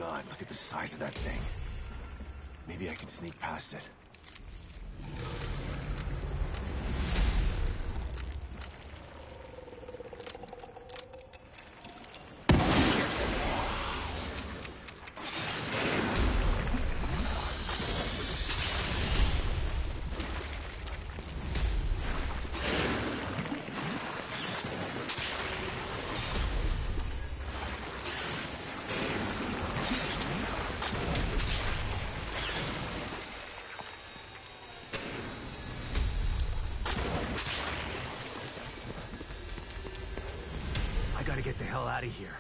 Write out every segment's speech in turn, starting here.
god, look at the size of that thing. Maybe I can sneak past it. Gotta get the hell out of here.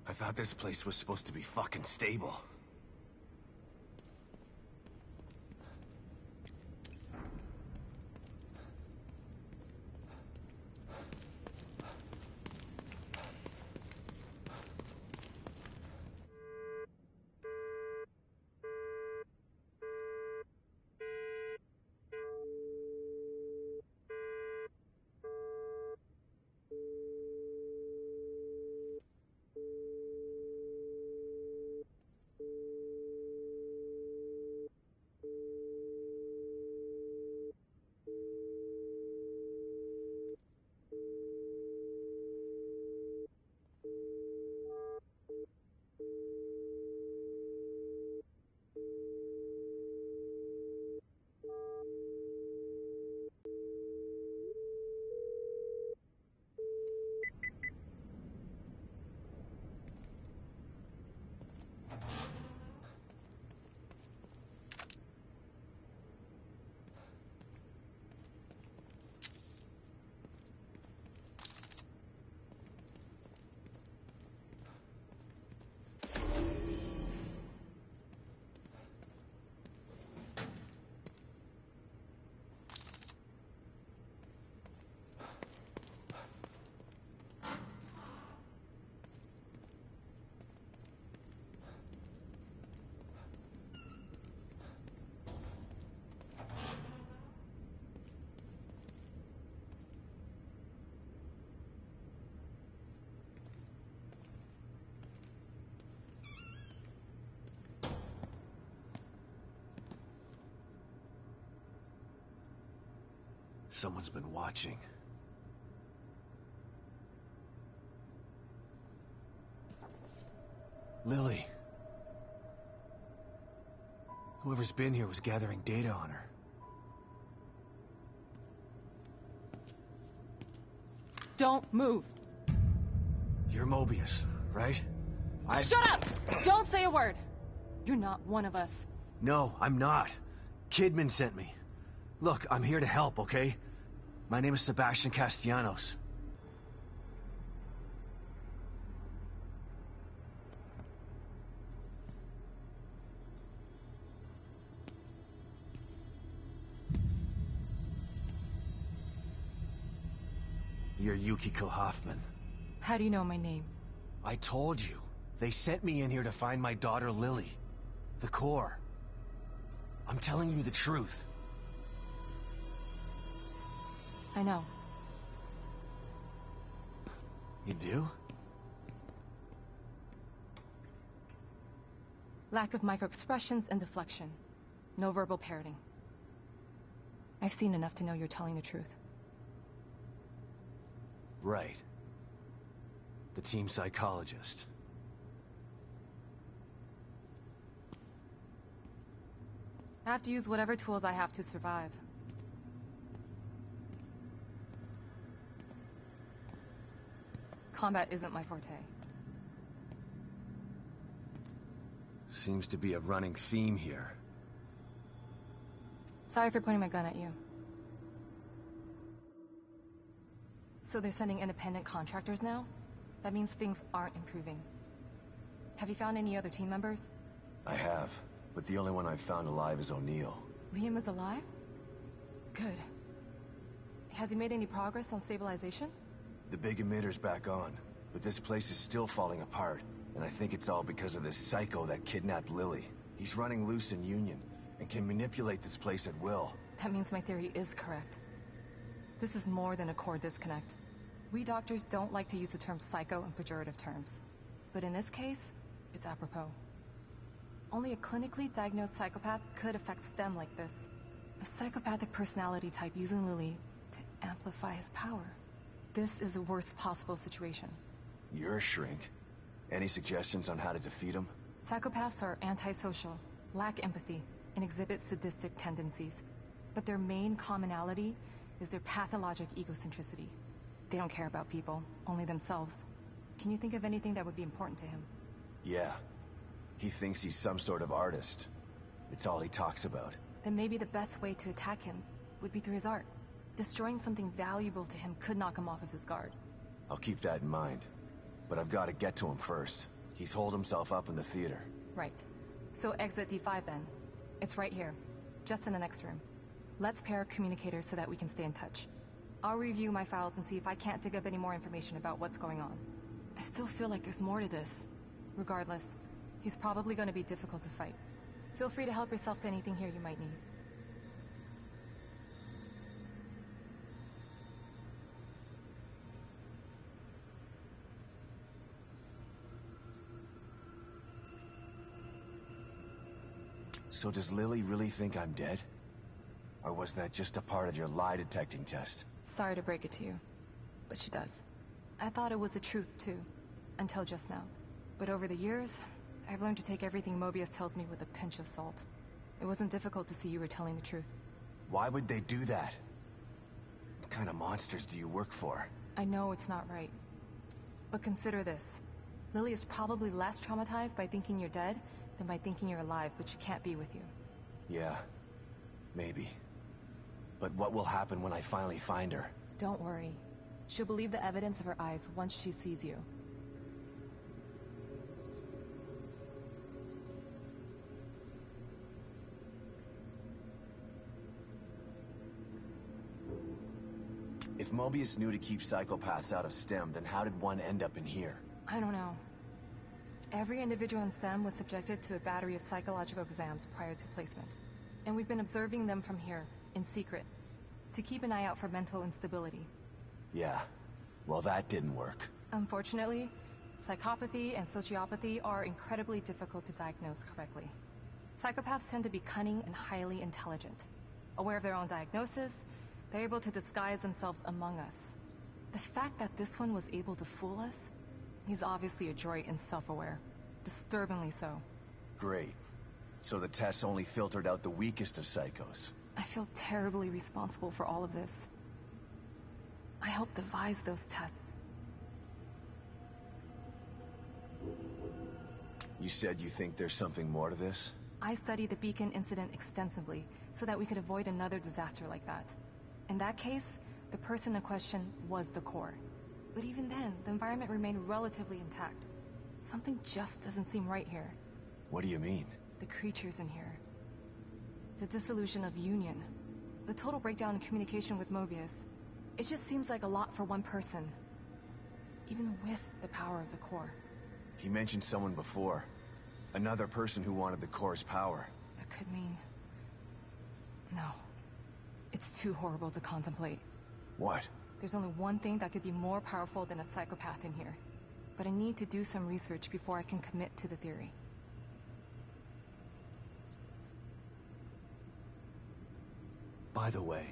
I thought this place was supposed to be fucking stable. Someone's been watching. Lily. Whoever's been here was gathering data on her. Don't move. You're Mobius, right? Shut up! Don't say a word. You're not one of us. No, I'm not. Kidman sent me. Look, I'm here to help, okay? My name is Sebastian Castellanos. You're Yukiko Hoffman. How do you know my name? I told you. They sent me in here to find my daughter Lily. The core. I'm telling you the truth. I know. You do? Lack of microexpressions and deflection. No verbal parroting. I've seen enough to know you're telling the truth. Right. The team psychologist. I have to use whatever tools I have to survive. Combat isn't my forte. Seems to be a running theme here. Sorry for pointing my gun at you. So they're sending independent contractors now? That means things aren't improving. Have you found any other team members? I have, but the only one I've found alive is O'Neill. Liam is alive? Good. Has he made any progress on stabilization? The big emitter's back on, but this place is still falling apart, and I think it's all because of this psycho that kidnapped Lily. He's running loose in Union, and can manipulate this place at will. That means my theory is correct. This is more than a core disconnect. We doctors don't like to use the term psycho in pejorative terms, but in this case, it's apropos. Only a clinically diagnosed psychopath could affect them like this. A psychopathic personality type using Lily to amplify his power. This is the worst possible situation. You're a shrink. Any suggestions on how to defeat him? Psychopaths are antisocial, lack empathy, and exhibit sadistic tendencies. But their main commonality is their pathologic egocentricity. They don't care about people, only themselves. Can you think of anything that would be important to him? Yeah. He thinks he's some sort of artist. It's all he talks about. Then maybe the best way to attack him would be through his art. Destroying something valuable to him could knock him off of his guard. I'll keep that in mind. But I've got to get to him first. He's holed himself up in the theater. Right. So exit D5 then. It's right here. Just in the next room. Let's pair communicators so that we can stay in touch. I'll review my files and see if I can't dig up any more information about what's going on. I still feel like there's more to this. Regardless, he's probably going to be difficult to fight. Feel free to help yourself to anything here you might need. So does Lily really think I'm dead? Or was that just a part of your lie detecting test? Sorry to break it to you, but she does. I thought it was the truth too, until just now. But over the years, I've learned to take everything Mobius tells me with a pinch of salt. It wasn't difficult to see you were telling the truth. Why would they do that? What kind of monsters do you work for? I know it's not right. But consider this. Lily is probably less traumatized by thinking you're dead than by thinking you're alive, but she can't be with you. Yeah, maybe. But what will happen when I finally find her? Don't worry. She'll believe the evidence of her eyes once she sees you. If Mobius knew to keep psychopaths out of STEM, then how did one end up in here? I don't know. Every individual in STEM was subjected to a battery of psychological exams prior to placement. And we've been observing them from here, in secret, to keep an eye out for mental instability. Yeah, well that didn't work. Unfortunately, psychopathy and sociopathy are incredibly difficult to diagnose correctly. Psychopaths tend to be cunning and highly intelligent. Aware of their own diagnosis, they're able to disguise themselves among us. The fact that this one was able to fool us, he's obviously adroit and self-aware. Disturbingly so. Great. So the tests only filtered out the weakest of psychos. I feel terribly responsible for all of this. I helped devise those tests. You said you think there's something more to this? I studied the Beacon incident extensively so that we could avoid another disaster like that. In that case, the person in question was the core. But even then, the environment remained relatively intact. Something just doesn't seem right here. What do you mean? The creatures in here. The dissolution of Union. The total breakdown in communication with Mobius. It just seems like a lot for one person. Even with the power of the core. He mentioned someone before. Another person who wanted the core's power. That could mean... No. It's too horrible to contemplate. What? There's only one thing that could be more powerful than a psychopath in here. But I need to do some research before I can commit to the theory. By the way,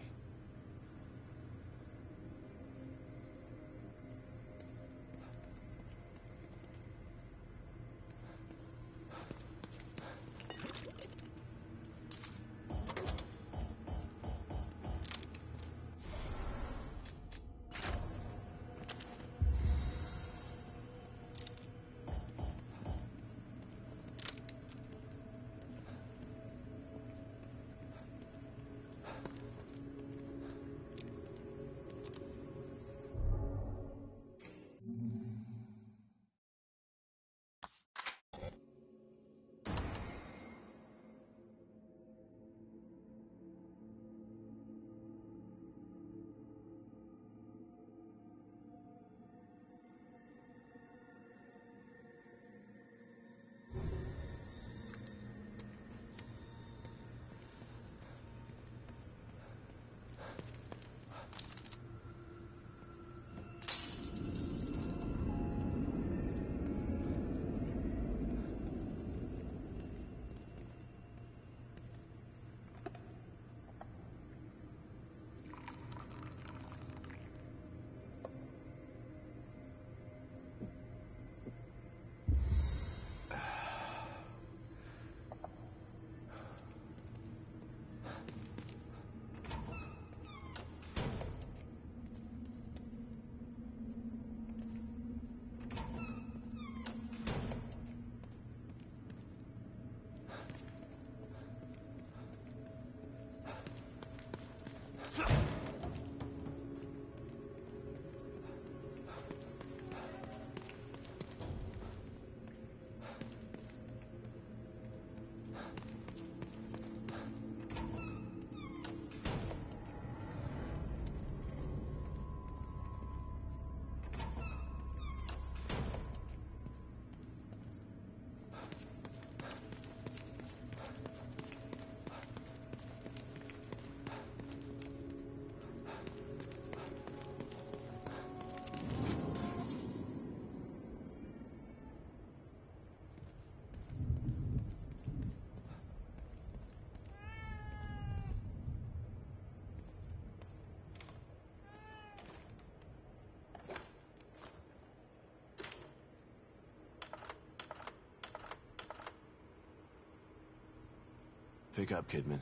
pick up, Kidman.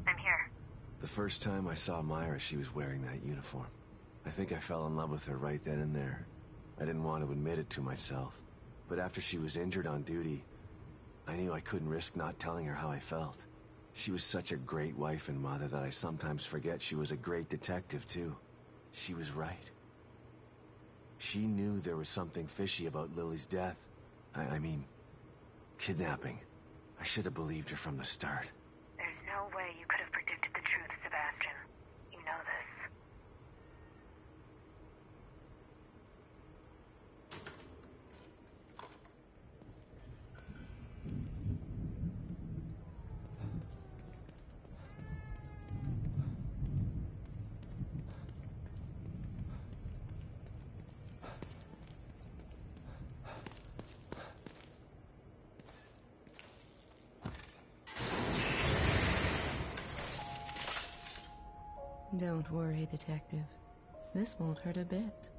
I'm here. The first time I saw Myra, she was wearing that uniform. I think I fell in love with her right then and there. I didn't want to admit it to myself. But after she was injured on duty, I knew I couldn't risk not telling her how I felt. She was such a great wife and mother that I sometimes forget she was a great detective, too. She was right. She knew there was something fishy about Lily's death. I mean, kidnapping. I should have believed her from the start. There's no way you could have predicted the truth, Sebastian. You know this. Don't worry, Detective. This won't hurt a bit.